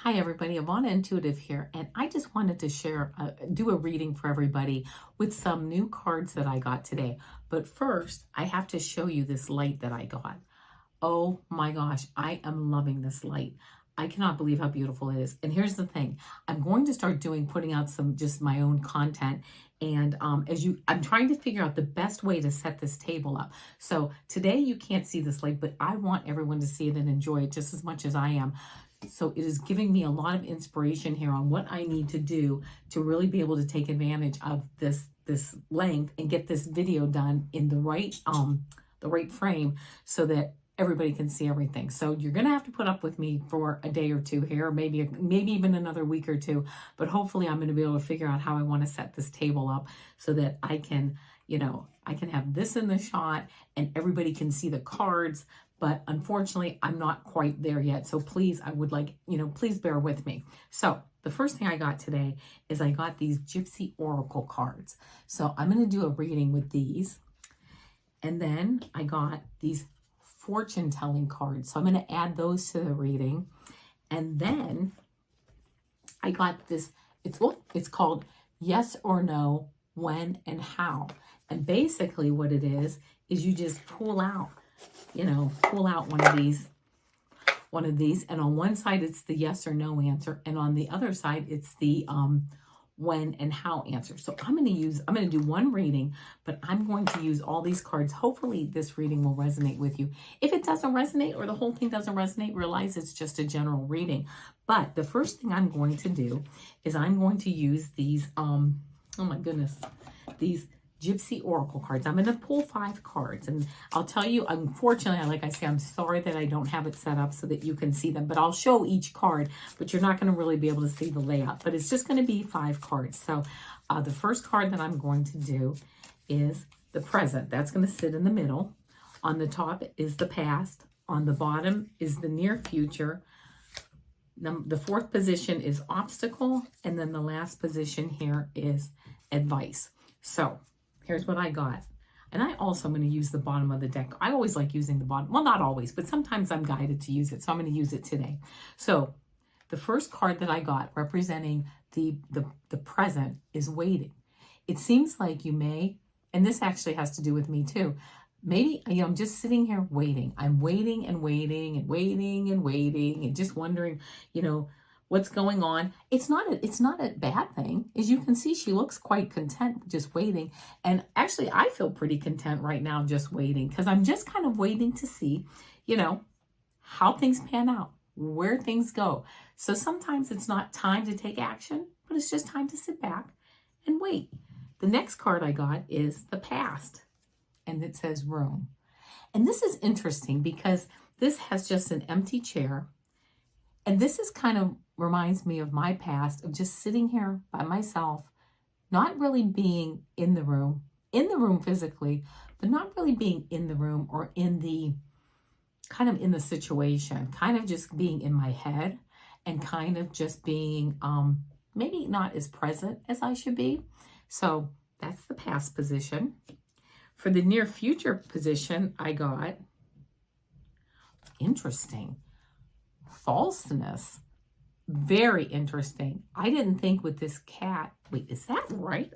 Hi everybody, Ivana Intuitive here, and I just wanted to do a reading for everybody with some new cards that I got today. But first, I have to show you this light that I got. Oh my gosh, I am loving this light. I cannot believe how beautiful it is. And here's the thing, I'm going to start putting out some just my own content. And I'm trying to figure out the best way to set this table up. So today you can't see this light, but I want everyone to see it and enjoy it just as much as I am. So it is giving me a lot of inspiration here on what I need to do to really be able to take advantage of this length and get this video done in the right frame so that everybody can see everything. So you're going to have to put up with me for a day or two here, maybe even another week or two, but hopefully I'm going to be able to figure out how I want to set this table up so that I can, I can have this in the shot and everybody can see the cards. But unfortunately, I'm not quite there yet. So please, I would like, please bear with me. So the first thing I got today is I got these Gypsy Oracle cards. So I'm going to do a reading with these. And then I got these fortune telling cards. So I'm going to add those to the reading. And then I got this, it's called Yes or No, When and How. And basically what it is you just pull out one of these, and on one side it's the yes or no answer, and on the other side it's the when and how answer. So I'm going to do one reading, but I'm going to use all these cards. Hopefully this reading will resonate with you. If it doesn't resonate or the whole thing doesn't resonate, realize it's just a general reading. But the first thing I'm going to do is I'm going to use these oh my goodness, these Gypsy Oracle cards. I'm going to pull 5 cards, and I'll tell you, unfortunately, like I say, I'm sorry that I don't have it set up so that you can see them, but I'll show each card, but you're not going to really be able to see the layout, but it's just going to be 5 cards. So the first card that I'm going to do is the present. That's going to sit in the middle. On the top is the past. On the bottom is the near future. The 4th position is obstacle, and then the last position here is advice. So here's what I got. And I also am going to use the bottom of the deck. I always like using the bottom. Well, not always, but sometimes I'm guided to use it. So I'm going to use it today. So the first card that I got representing the present is waiting. It seems like you may, and this actually has to do with me too. Maybe, I'm just sitting here waiting. I'm waiting and waiting and waiting and waiting and just wondering, what's going on. It's not a bad thing. As you can see, she looks quite content just waiting. And actually, I feel pretty content right now just waiting, because I'm just kind of waiting to see, how things pan out, where things go. So sometimes it's not time to take action, but it's just time to sit back and wait. The next card I got is the past, and it says room. And this is interesting because this has just an empty chair. And this is kind of reminds me of my past of just sitting here by myself, not really being in the room physically, but not really being in the room or in the situation, kind of just being in my head and kind of just being maybe not as present as I should be. So that's the past position. For the near future position, I got interesting. Falseness. Very interesting. I didn't think with this cat, wait, is that right?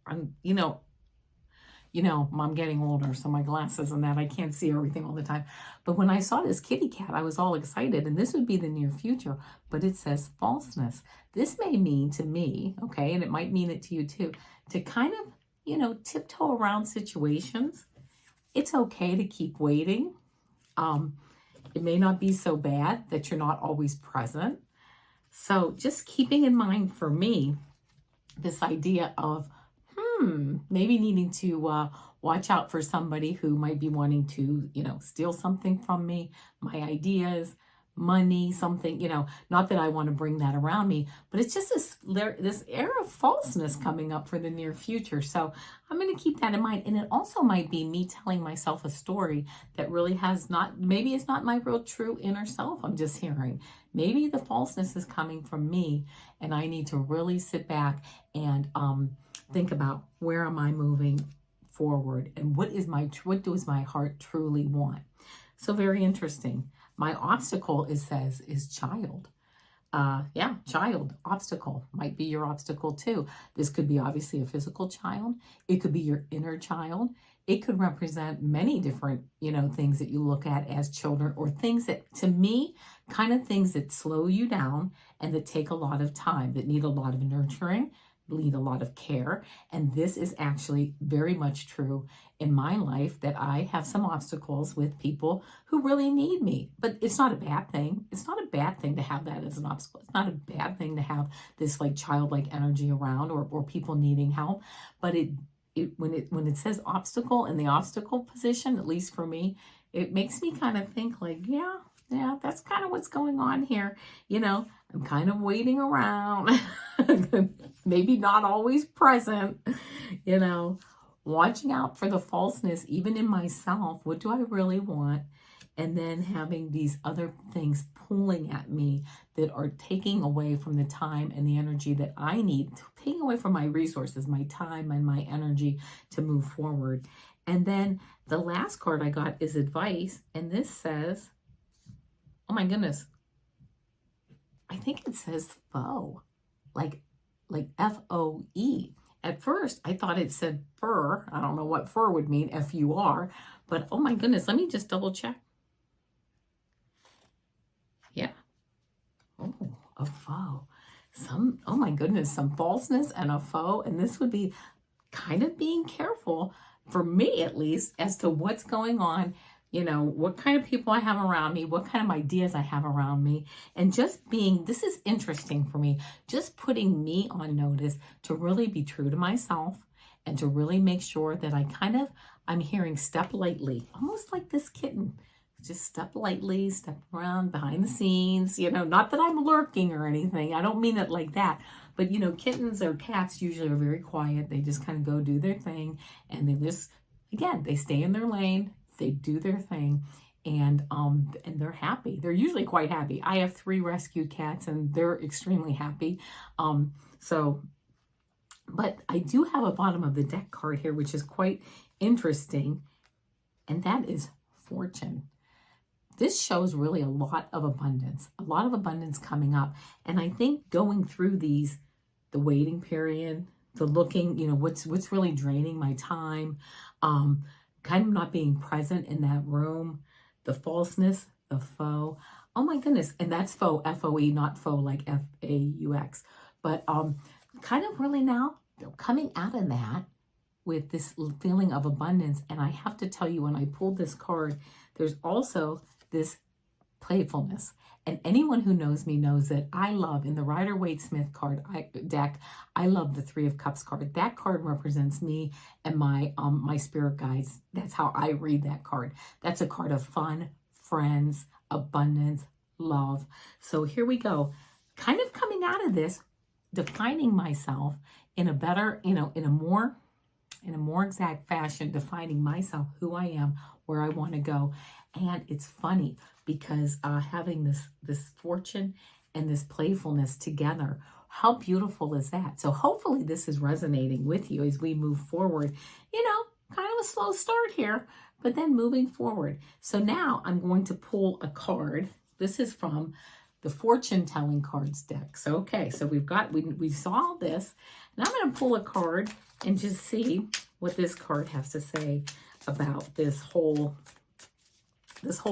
I'm getting older, so my glasses and that, I can't see everything all the time. But when I saw this kitty cat, I was all excited, and this would be the near future, but it says falseness. This may mean to me, okay, and it might mean it to you too, to kind of, tiptoe around situations. It's okay to keep waiting. It may not be so bad that you're not always present. So just keeping in mind for me, this idea of, maybe needing to watch out for somebody who might be wanting to, steal something from me, my ideas, money, something, not that I want to bring that around me, but it's just this air of falseness coming up for the near future. So I'm going to keep that in mind. And it also might be me telling myself a story that really maybe it's not my real true inner self I'm just hearing. Maybe the falseness is coming from me, and I need to really sit back and think about, where am I moving forward, and what does my heart truly want? So very interesting. My obstacle, it says, is child. Yeah, child, obstacle might be your obstacle too. This could be obviously a physical child. It could be your inner child. It could represent many different, things that you look at as children, or things that, to me, kind of things that slow you down and that take a lot of time, that need a lot of nurturing, need a lot of care. And this is actually very much true in my life, that I have some obstacles with people who really need me. But it's not a bad thing. It's not a bad thing to have that as an obstacle. It's not a bad thing to have this like childlike energy around, or people needing help. But when it says obstacle in the obstacle position, at least for me, it makes me kind of think like, yeah, that's kind of what's going on here. I'm kind of waiting around, maybe not always present, watching out for the falseness, even in myself. What do I really want? And then having these other things pulling at me that are taking away from the time and the energy that I need, taking away from my resources, my time and my energy to move forward. And then the last card I got is advice. And this says, oh my goodness, I think it says foe, like F-O-E. At first, I thought it said fur. I don't know what fur would mean, F-U-R. But oh my goodness, let me just double check. Yeah. Oh, a foe. Oh my goodness, some falseness and a foe. And this would be kind of being careful, for me at least, as to what's going on, what kind of people I have around me, what kind of ideas I have around me, and just this is interesting for me, just putting me on notice to really be true to myself and to really make sure that I'm hearing step lightly, almost like this kitten. Just step lightly, step around behind the scenes, not that I'm lurking or anything. I don't mean it like that. But, kittens or cats usually are very quiet. They just kind of go do their thing. And they stay in their lane. They do their thing. And they're happy. They're usually quite happy. I have 3 rescued cats and they're extremely happy. But I do have a bottom of the deck card here, which is quite interesting. And that is fortune. This shows really a lot of abundance coming up. And I think going through the waiting period, the looking, what's really draining my time, kind of not being present in that room, the falseness, the foe. Oh my goodness. And that's foe, F-O-E, not foe like F-A-U-X. But kind of really now coming out of that with this feeling of abundance. And I have to tell you, when I pulled this card, there's also this playfulness. And anyone who knows me knows that I love, in the Rider-Waite-Smith deck, I love the 3 of Cups card. That card represents me and my spirit guides. That's how I read that card. That's a card of fun, friends, abundance, love. So here we go. Kind of coming out of this, defining myself in a better, in a more exact fashion, defining myself, who I am, where I want to go. And it's funny because having this fortune and this playfulness together, how beautiful is that? So hopefully this is resonating with you as we move forward. Kind of a slow start here, but then moving forward. So now I'm going to pull a card. This is from the Fortune Telling Cards deck. So, okay, so we saw this, and I'm going to pull a card and just see what this card has to say about this whole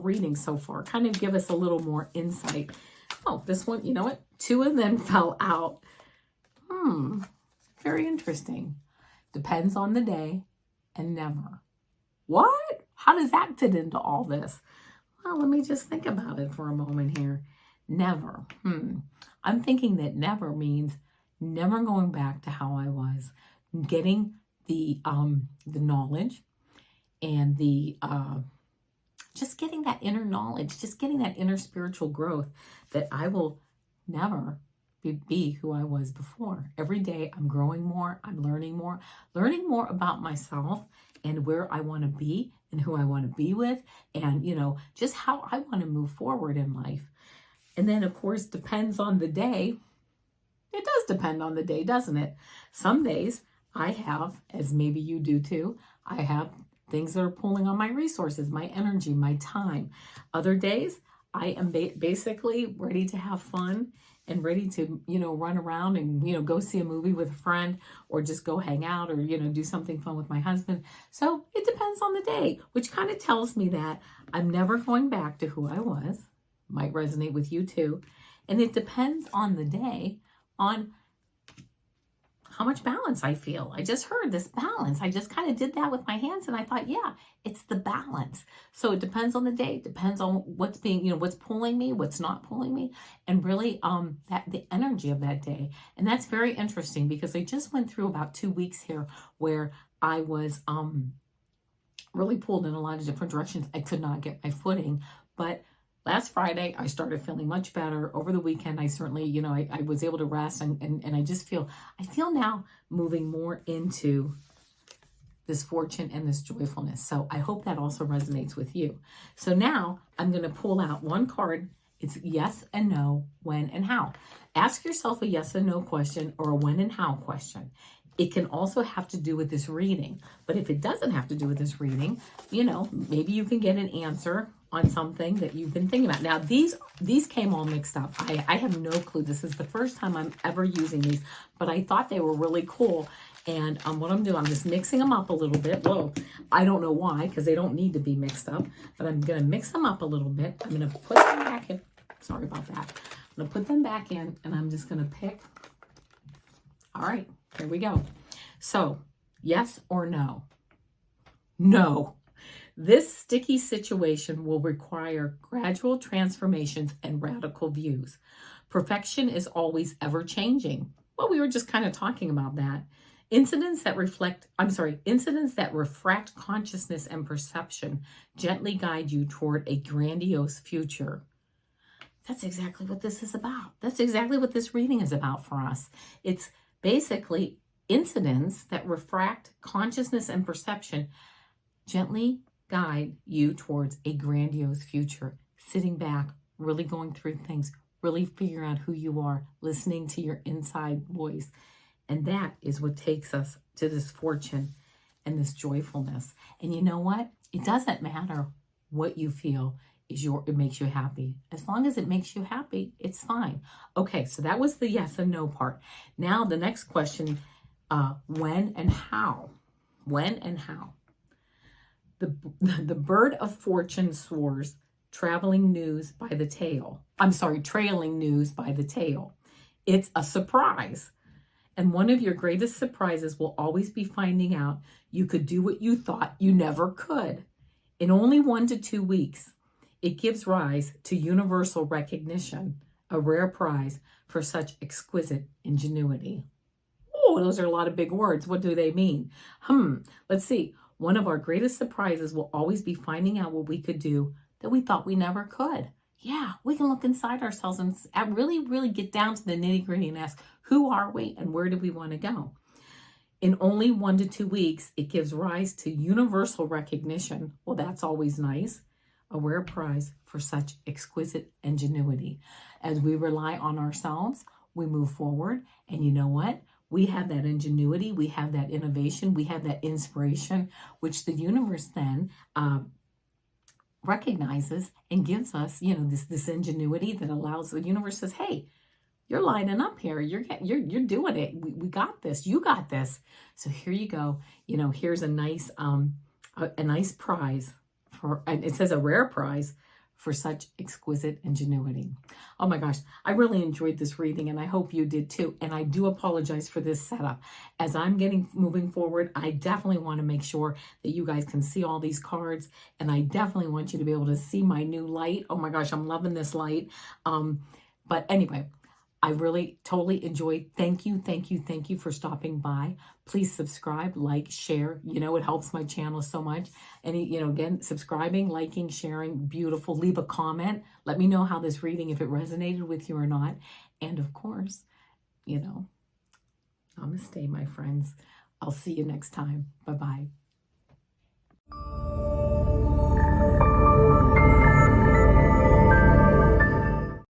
reading so far. Kind of give us a little more insight. Oh, this one, you know what? 2 of them fell out. Very interesting. Depends on the day and never. What? How does that fit into all this? Well, let me just think about it for a moment here. Never. I'm thinking that never means never going back to how I was. Getting the knowledge and just getting that inner knowledge, just getting that inner spiritual growth, that I will never be who I was before. Every day I'm growing more, I'm learning more about myself and where I want to be and who I want to be with, and just how I want to move forward in life. And then of course, depends on the day. It does depend on the day, doesn't it? Some days I have, as maybe you do too, I have things that are pulling on my resources, my energy, my time. Other days, I am basically ready to have fun and ready to, run around and, go see a movie with a friend or just go hang out or, do something fun with my husband. So it depends on the day, which kind of tells me that I'm never going back to who I was. Might resonate with you too. And it depends on the day on how much balance I feel. I just heard this balance. I just kind of did that with my hands and I thought, yeah, it's the balance. So it depends on the day, it depends on what's being, what's pulling me, what's not pulling me, and really that the energy of that day. And that's very interesting because I just went through about 2 weeks here where I was really pulled in a lot of different directions. I could not get my footing, but last Friday, I started feeling much better. Over the weekend, I certainly, I was able to rest and I just I feel now moving more into this fortune and this joyfulness. So I hope that also resonates with you. So now I'm going to pull out one card. It's yes and no, when and how. Ask yourself a yes and no question or a when and how question. It can also have to do with this reading. But if it doesn't have to do with this reading, maybe you can get an answer on something that you've been thinking about. Now, these came all mixed up. I have no clue. This is the first time I'm ever using these, but I thought they were really cool. And what I'm doing, I'm just mixing them up a little bit. Whoa, I don't know why, because they don't need to be mixed up, but I'm going to mix them up a little bit. I'm going to put them back in. Sorry about that. I'm going to put them back in, and I'm just going to pick. All right, here we go. So, yes or no? No. This sticky situation will require gradual transformations and radical views. Perfection is always ever changing. Well, we were just kind of talking about that. Incidents that refract consciousness and perception gently guide you toward a grandiose future. That's exactly what this is about. That's exactly what this reading is about for us. It's basically incidents that refract consciousness and perception gently guide you towards a grandiose future. Sitting back, really going through things, really figuring out who you are, listening to your inside voice. And that is what takes us to this fortune and this joyfulness. And you know what? It doesn't matter what you feel it makes you happy. As long as it makes you happy, it's fine. Okay, so that was the yes and no part. Now the next question, when and how? When and how? The bird of fortune soars, trailing news by the tail. It's a surprise. And one of your greatest surprises will always be finding out you could do what you thought you never could. In only 1 to 2 weeks, it gives rise to universal recognition, a rare prize for such exquisite ingenuity. Oh, those are a lot of big words. What do they mean? Let's see. One of our greatest surprises will always be finding out what we could do that we thought we never could. Yeah, we can look inside ourselves and really, really get down to the nitty-gritty and ask, who are we and where do we want to go? In only 1 to 2 weeks, it gives rise to universal recognition. Well, that's always nice. A rare prize for such exquisite ingenuity. As we rely on ourselves, we move forward. And you know what? We have that ingenuity, we have that innovation, we have that inspiration, which the universe then recognizes and gives us, this ingenuity that allows the universe says, hey, you're lining up here. You're doing it. We got this. You got this. So here you go. Here's a nice prize and it says a rare prize for such exquisite ingenuity. Oh my gosh, I really enjoyed this reading and I hope you did too. And I do apologize for this setup. As I'm moving forward, I definitely want to make sure that you guys can see all these cards, and I definitely want you to be able to see my new light. Oh my gosh, I'm loving this light. But anyway, I really totally enjoyed. Thank you for stopping by. Please subscribe, like, share. It helps my channel so much. And again, subscribing, liking, sharing, beautiful. Leave a comment. Let me know how this reading, if it resonated with you or not. And of course, namaste, my friends. I'll see you next time. Bye-bye.